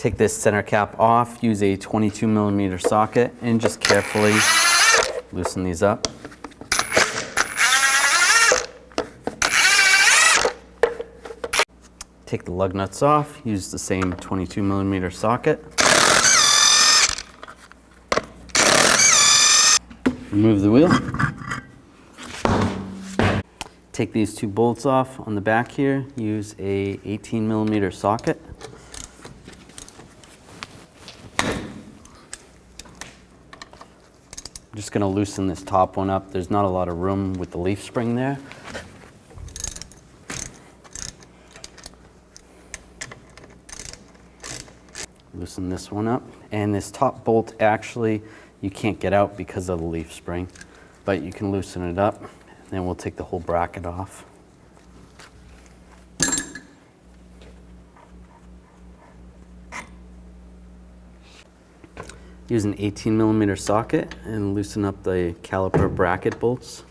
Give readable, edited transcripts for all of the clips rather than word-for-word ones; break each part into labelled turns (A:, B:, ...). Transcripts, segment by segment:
A: Take this center cap off, use a 22mm socket, and just carefully loosen these up. Take the lug nuts off, use the same 22mm socket. Remove the wheel. Take these two bolts off on the back here, use a 18mm socket. I'm just going to loosen this top one up. There's not a lot of room with the leaf spring there. Loosen this one up. And this top bolt, actually, you can't get out because of the leaf spring, but you can loosen it up. And then we'll take the whole bracket off. Use an 18mm socket and loosen up the caliper bracket bolts.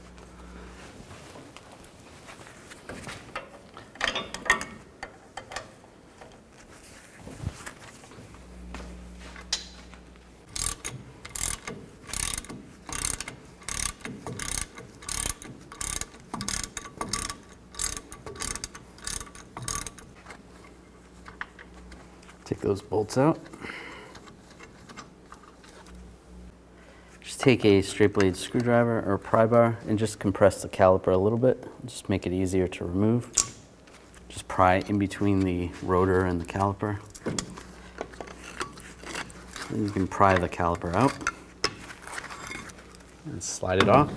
A: Take those bolts out. Just take a straight blade screwdriver or pry bar and just compress the caliper a little bit. Just make it easier to remove. Just pry in between the rotor and the caliper. Then you can pry the caliper out and slide it off.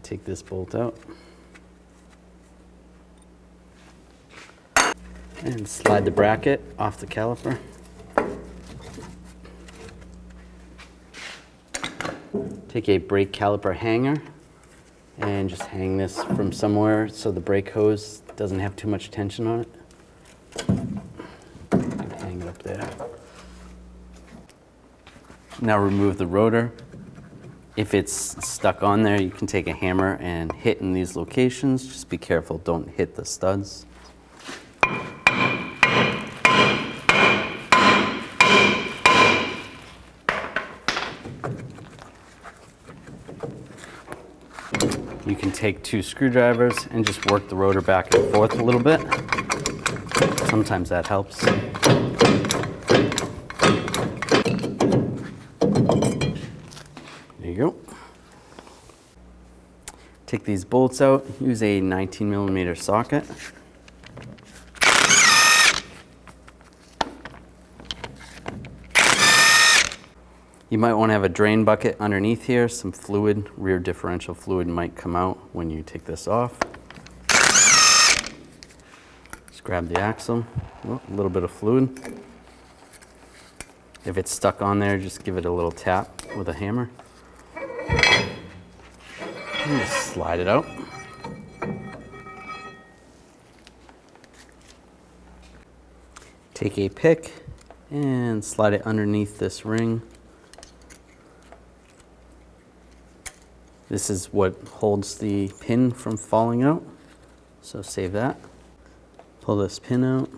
A: Take this bolt out. And slide the bracket off the caliper. Take a brake caliper hanger and just hang this from somewhere so the brake hose doesn't have too much tension on it. Hang it up there. Now remove the rotor. If it's stuck on there, you can take a hammer and hit in these locations. Just be careful, don't hit the studs. You can take two screwdrivers and just work the rotor back and forth a little bit. Sometimes that helps. There you go. Take these bolts out, use a 19mm socket. You might want to have a drain bucket underneath here. Some fluid, rear differential fluid might come out when you take this off. Just grab the axle, a little bit of fluid. If it's stuck on there, just give it a little tap with a hammer. And just slide it out. Take a pick and slide it underneath this ring. This is what holds the pin from falling out, so save that. Pull this pin out.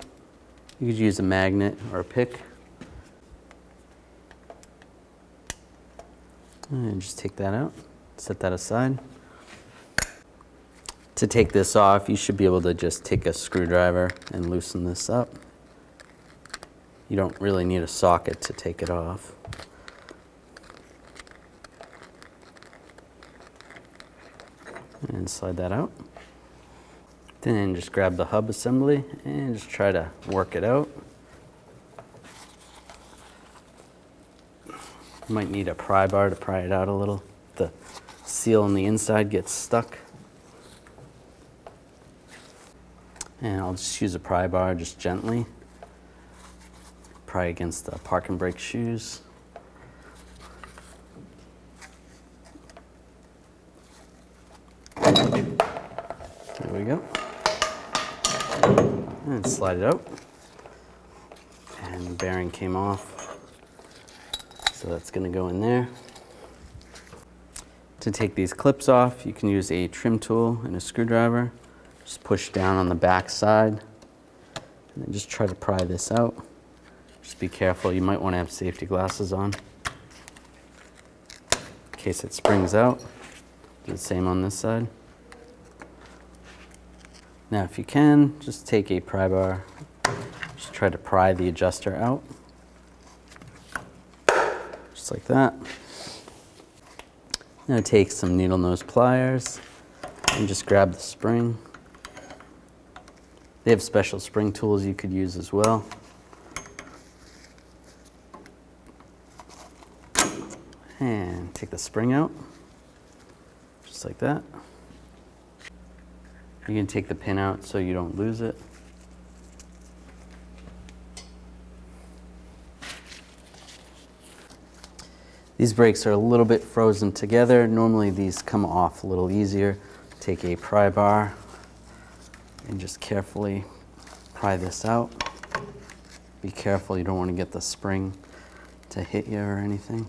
A: You could use a magnet or a pick. And just take that out, set that aside. To take this off, you should be able to just take a screwdriver and loosen this up. You don't really need a socket to take it off. And slide that out. Then just grab the hub assembly and just try to work it out. You might need a pry bar to pry it out a little. The seal on the inside gets stuck. And I'll just use a pry bar just gently. Pry against the parking brake shoes. There we go. And slide it out. And the bearing came off. So that's going to go in there. To take these clips off, you can use a trim tool and a screwdriver. Just push down on the back side And then just try to pry this out. Just be careful, you might want to have safety glasses on in case it springs out. Do the same on this side. Now if you can, just take a pry bar, just try to pry the adjuster out. Just like that. Now take some needle nose pliers and just grab the spring. They have special spring tools you could use as well. And take the spring out, just like that. You can take the pin out so you don't lose it. These brakes are a little bit frozen together. Normally these come off a little easier. Take a pry bar and just carefully pry this out. Be careful, you don't want to get the spring to hit you or anything.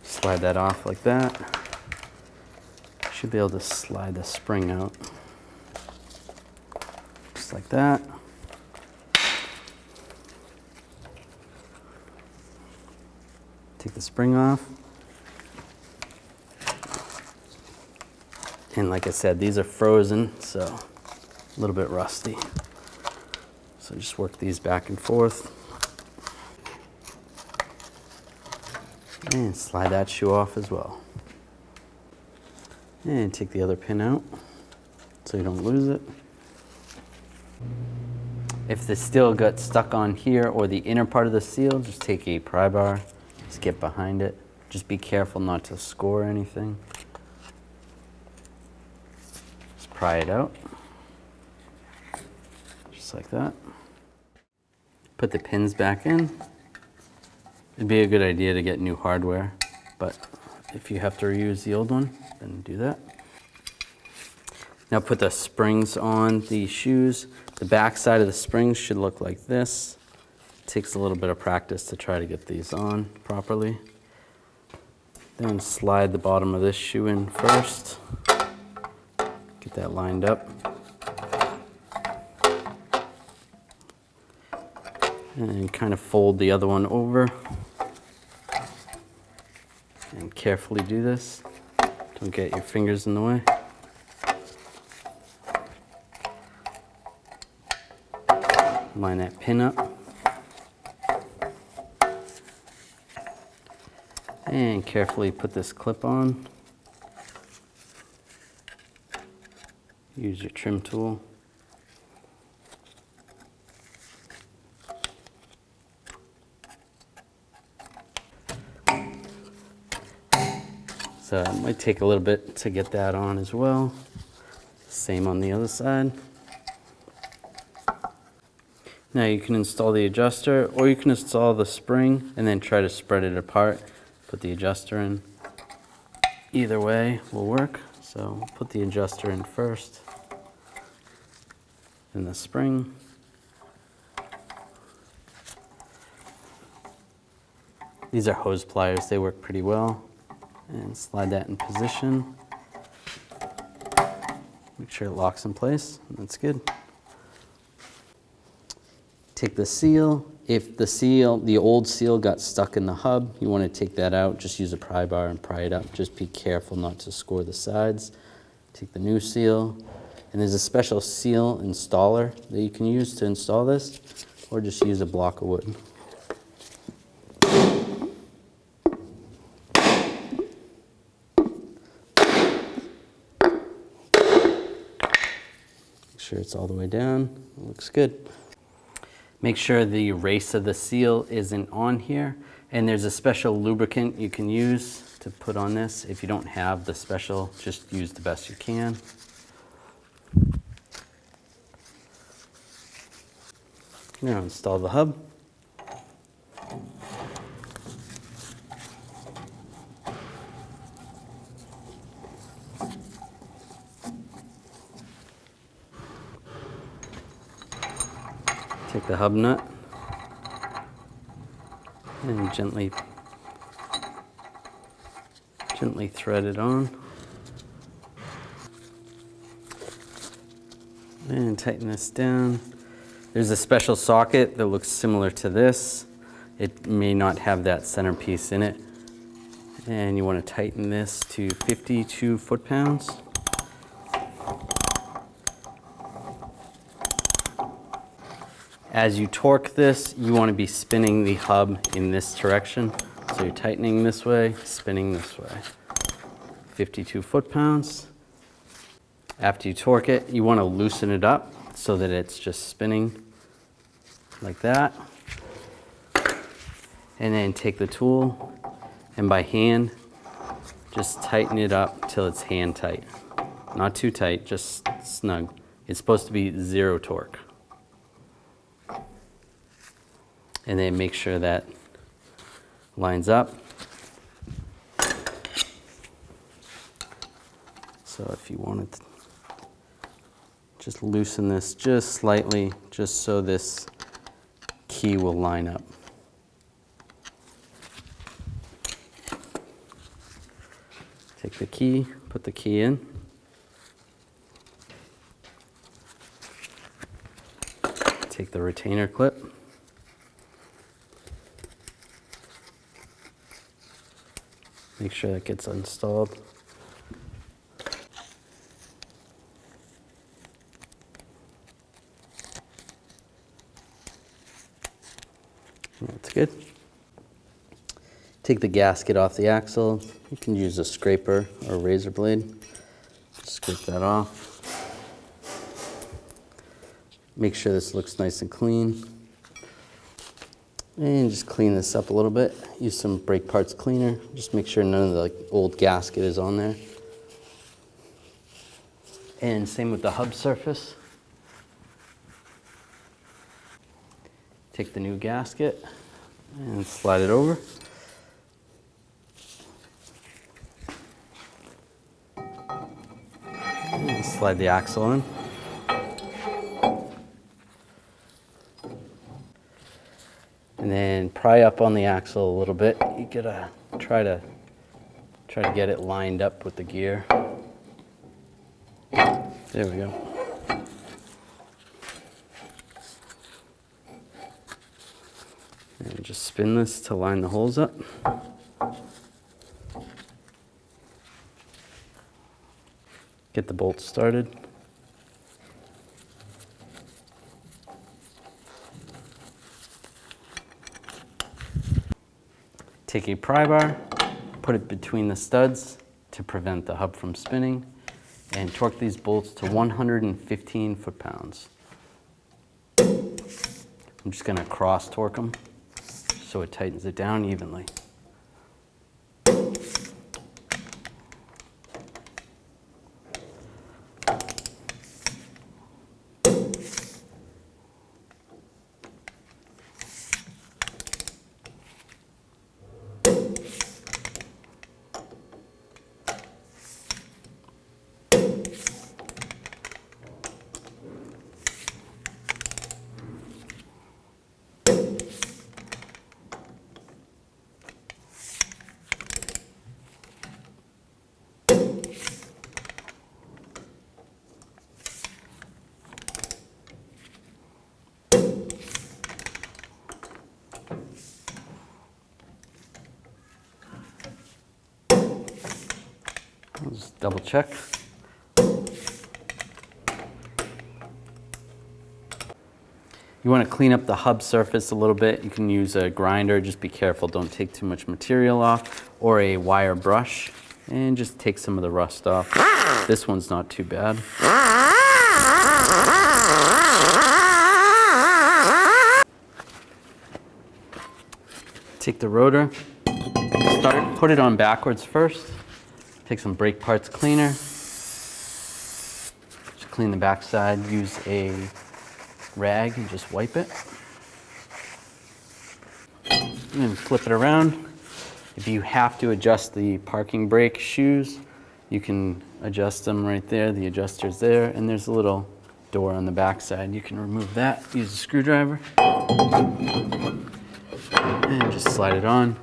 A: Slide that off like that. Should be able to slide the spring out. Just like that. Take the spring off. And like I said, these are frozen, so a little bit rusty. So just work these back and forth. And slide that shoe off as well. And take the other pin out so you don't lose it. If the seal got stuck on here or the inner part of the seal, just take a pry bar, just get behind it. Just be careful not to score anything. Just pry it out, just like that. Put the pins back in. It'd be a good idea to get new hardware, but if you have to reuse the old one, then do that. Now put the springs on the shoes. The back side of the springs should look like this. It takes a little bit of practice to try to get these on properly. Then slide the bottom of this shoe in first. Get that lined up. And kind of fold the other one over. And carefully do this. Don't get your fingers in the way. Line that pin up. And carefully put this clip on. Use your trim tool. So it might take a little bit to get that on as well. Same on the other side. Now you can install the adjuster, or you can install the spring and then try to spread it apart. Put the adjuster in. Either way will work. So put the adjuster in first, then the spring. These are hose pliers, they work pretty well. And slide that in position. Make sure it locks in place. That's good. Take the seal. If the old seal got stuck in the hub, you want to take that out. Just use a pry bar and pry it up. Just be careful not to score the sides. Take the new seal. And there's a special seal installer that you can use to install this, or just use a block of wood. Sure it's all the way down. It looks good. Make sure the race of the seal isn't on here, and there's a special lubricant you can use to put on this. If you don't have the special, just use the best you can. Now install the hub. Take the hub nut and gently thread it on. And tighten this down. There's a special socket that looks similar to this. It may not have that centerpiece in it. And you want to tighten this to 52 foot-pounds. As you torque this, you want to be spinning the hub in this direction. So you're tightening this way, spinning this way. 52 foot-pounds. After you torque it, you want to loosen it up so that it's just spinning like that. And then take the tool and by hand, just tighten it up till it's hand tight. Not too tight, just snug. It's supposed to be 0 torque. And then make sure that lines up. So if you wanted to just loosen this just slightly, just so this key will line up. Take the key, put the key in. Take the retainer clip. Make sure that gets installed. That's good. Take the gasket off the axle. You can use a scraper or a razor blade. Just scrape that off. Make sure this looks nice and clean. And just clean this up a little bit. Use some brake parts cleaner. Just make sure none of the old gasket is on there. And same with the hub surface. Take the new gasket and slide it over. And slide the axle in. And then pry up on the axle a little bit. You gotta try to get it lined up with the gear. There we go. And just spin this to line the holes up. Get the bolts started. Take a pry bar, put it between the studs to prevent the hub from spinning, and torque these bolts to 115 foot-pounds. I'm just gonna cross torque them so it tightens it down evenly. I'll just double check. You want to clean up the hub surface a little bit. You can use a grinder, just be careful, don't take too much material off, or a wire brush, and just take some of the rust off. This one's not too bad. Take the rotor, put it on backwards first. Take some brake parts cleaner. Just clean the backside, use a rag and just wipe it. And then flip it around. If you have to adjust the parking brake shoes, you can adjust them right there. The adjuster's there, and there's a little door on the backside. You can remove that, use a screwdriver, and just slide it on.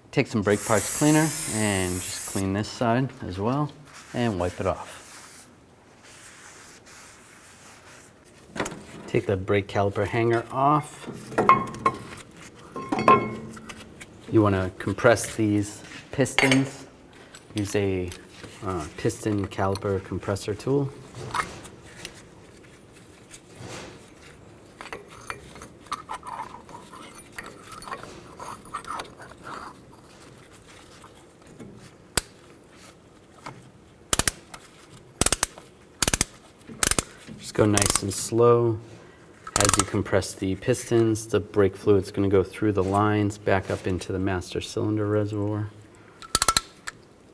A: Take some brake parts cleaner and just clean this side as well and wipe it off. Take the brake caliper hanger off. You want to compress these pistons. Use a piston caliper compressor tool. Just go nice and slow. As you compress the pistons, the brake fluid's going to go through the lines back up into the master cylinder reservoir.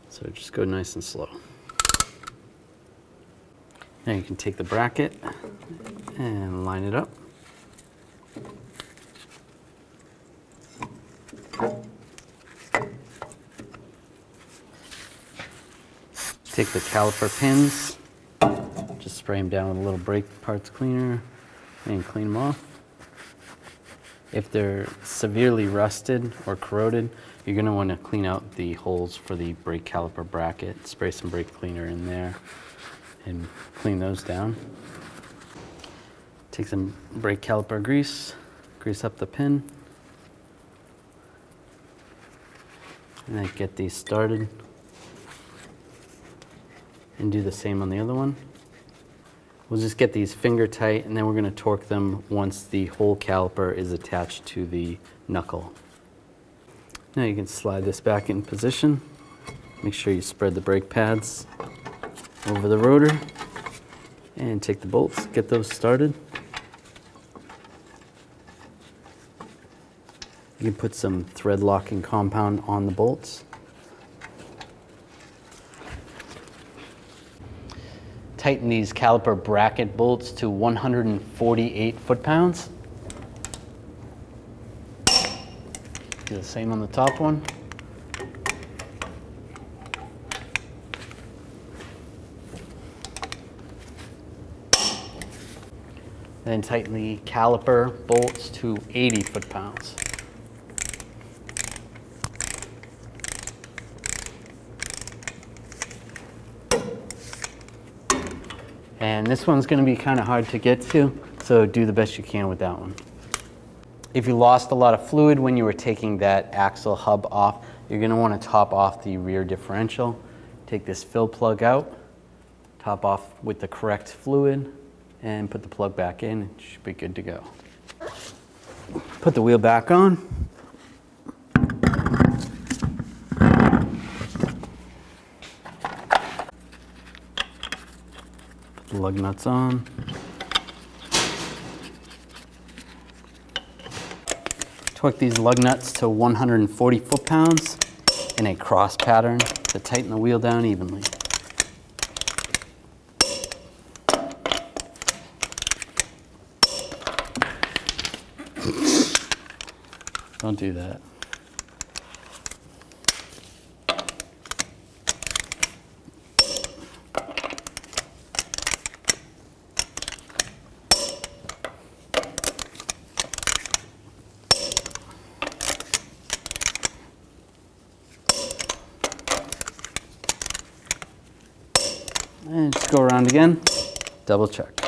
A: So just go nice and slow. Now you can take the bracket and line it up. Take the caliper pins, just spray them down with a little brake parts cleaner and clean them off. If they're severely rusted or corroded, you're going to want to clean out the holes for the brake caliper bracket. Spray some brake cleaner in there and clean those down. Take some brake caliper grease, grease up the pin, and then get these started. And do the same on the other one. We'll just get these finger tight, and then we're going to torque them once the whole caliper is attached to the knuckle. Now you can slide this back in position. Make sure you spread the brake pads over the rotor and take the bolts, get those started. You can put some thread locking compound on the bolts. Tighten these caliper bracket bolts to 148 foot-pounds. Do the same on the top one. Then tighten the caliper bolts to 80 foot-pounds. And this one's going to be kind of hard to get to, so do the best you can with that one. If you lost a lot of fluid when you were taking that axle hub off, you're going to want to top off the rear differential. Take this fill plug out, top off with the correct fluid, and put the plug back in. It should be good to go. Put the wheel back on. Put the lug nuts on. Torque these lug nuts to 140 foot-pounds in a cross pattern to tighten the wheel down evenly. Don't do that. And just go around again, double check.